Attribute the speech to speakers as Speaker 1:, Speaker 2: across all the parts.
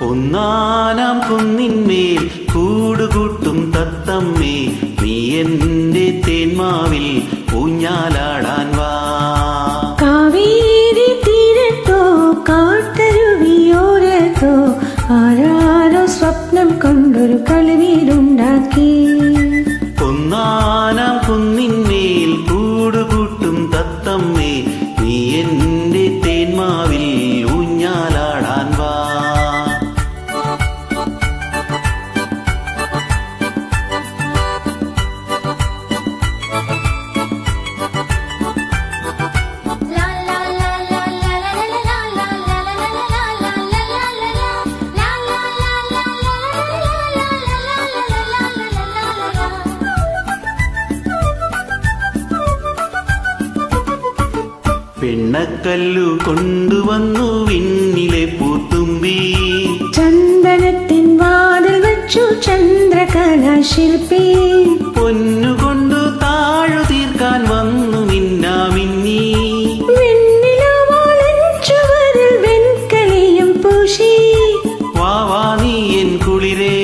Speaker 1: ഒന്നാനാം കുന്നിന്മേൽ കൂടുകൂട്ടും തത്തമ്മേ, നീ എന്റെ തേന്മാവിൽ ഊഞ്ഞാലാടാൻ വാ.
Speaker 2: കാവേരി തീരത്തോ കാട്ടരുവിയോരത്തോ ആരാരോ സ്വപ്നം കൊണ്ടൊരു കളിവീടുണ്ടാക്കി.
Speaker 1: ഒന്നാനാം കുന്നിന്മേൽ കൂടുകൂട്ടും തത്തമ്മേ, നീ എന്റെ തേന്മാവിൽ ഊഞ്ഞാലാടാൻ വാ. പെണ്ണക്കല്ലു കൊണ്ടുവന്നു വിണ്ണിലെ പൂത്തുമ്പി,
Speaker 2: ചന്ദനത്തിൻ വാതിൽ വെച്ചു ചന്ദ്രകലാശില്പി.
Speaker 1: പൊന്നുകൊണ്ടു താഴു തീർക്കാൻ വന്നു മിന്നാമിന്നി,
Speaker 2: വെണ്ണിലാവാളഞ്ചുവരിൽ വെൺകളിയും പൂശി.
Speaker 1: വാവാ നീ എൻ കുളിരേ,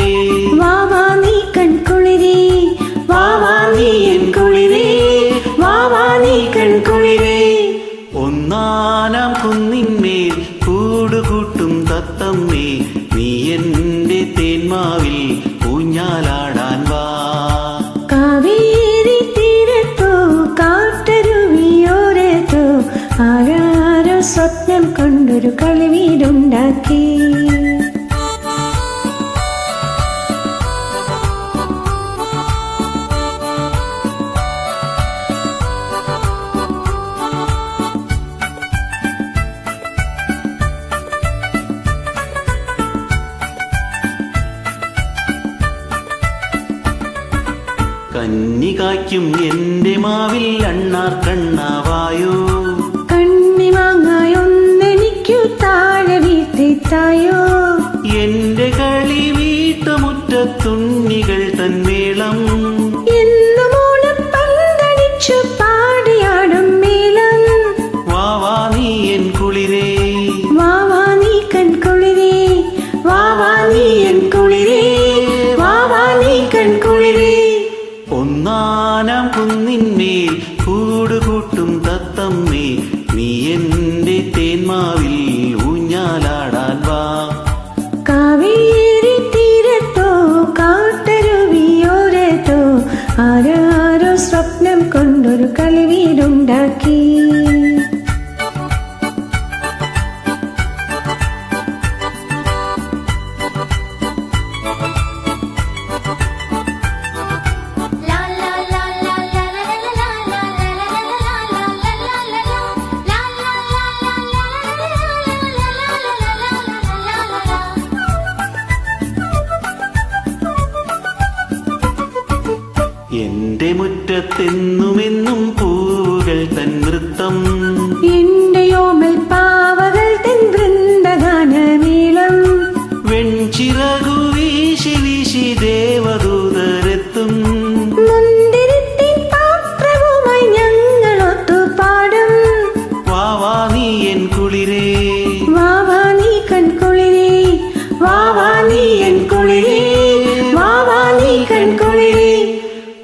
Speaker 2: വാവാ നീ കൺകുളിരേ, വാവാ നീ എൻ കുളിരേ, വാവാ നീ കൺകുളിരേ.
Speaker 1: ഒന്നാനാം കുന്നിന്മേൽ കൂടുകൂട്ടും തത്തമ്മേ, നീ എന്റെ തേന്മാവിൽ ഊഞ്ഞാലാടാൻ വാ.
Speaker 2: കാവേരി തീരത്തോ കാട്ടരുവിയോരത്തോ ആരാരോ സ്വപ്നം കൊണ്ടൊരു കളിവീടുണ്ടാക്കി.
Speaker 1: കന്നികായ്ക്കും എന്റെ മാവിൽ അണ്ണാർ കണ്ണാവായോ,
Speaker 2: കണ്ണിമാങ്ങായൊന്നെനിക്കു താഴെ വീട്ടിത്തായോ.
Speaker 1: എന്റെ കളി വീട്ടുമുറ്റത്തുണ്ണികൾ തന്മേളം,
Speaker 2: എന്നുമോണം പന്തടിച്ചു പാടിയാടും മേളം.
Speaker 1: വാവാ നീ എൻ കുളിരേ,
Speaker 2: വാവാ നീ കൺകുളിരേ, വാവാ നീ എൻ കുളിരേ, വാവാ നീ കൺകുളിരേ.
Speaker 1: ഒന്നാനാം കുന്നിന്മേൽ കൂടുകൂട്ടും തത്തമ്മേ, നീ എന്റെ തേന്മാവിൽ ഊഞ്ഞാലാടാൻ വാ.
Speaker 2: കാവേരി തീരത്തോ കാട്ടരുവിയോരത്തോ ആരാരോ സ്വപ്നം കൊണ്ടൊരു കളിവീടുണ്ടാക്കി.
Speaker 1: എന്റെ മുറ്റത്തെന്നുമെന്നും പൂവുകൾ തൻ നൃത്തം,
Speaker 2: എന്റെ യോമൽ പാവകൾ തൻ വൃന്ദഗാനമേളം.
Speaker 1: വെൺചിറകു വീശി വീശി ദേവദൂതരെത്തും,
Speaker 2: മുന്തിരിത്തിൻ പാത്രവുമായി ഞങ്ങളൊത്തു പാടും.
Speaker 1: വാവാ നീ എൻ കുളിരേ,
Speaker 2: വാവാ നീ കൺകുളിരേ, വാവാ നീ എൻ കുളിരേ, വാവാ നീ കൺകുളിരേ.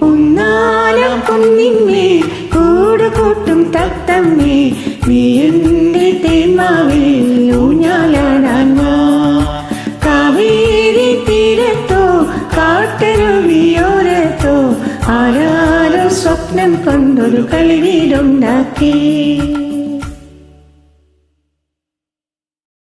Speaker 2: ഒന്നാനാം കുന്നിന്മേൽ കൂടുകൂട്ടും തത്തമ്മേ, നീ എന്റെ തേന്മാവിൽ ഊഞ്ഞാലാടാൻ വാ. കാവേരി തീരത്തോ കാട്ടരുവിയോരത്തോ ആരാരോ സ്വപ്നം കൊണ്ടൊരു കളിവീടുണ്ടാക്കി.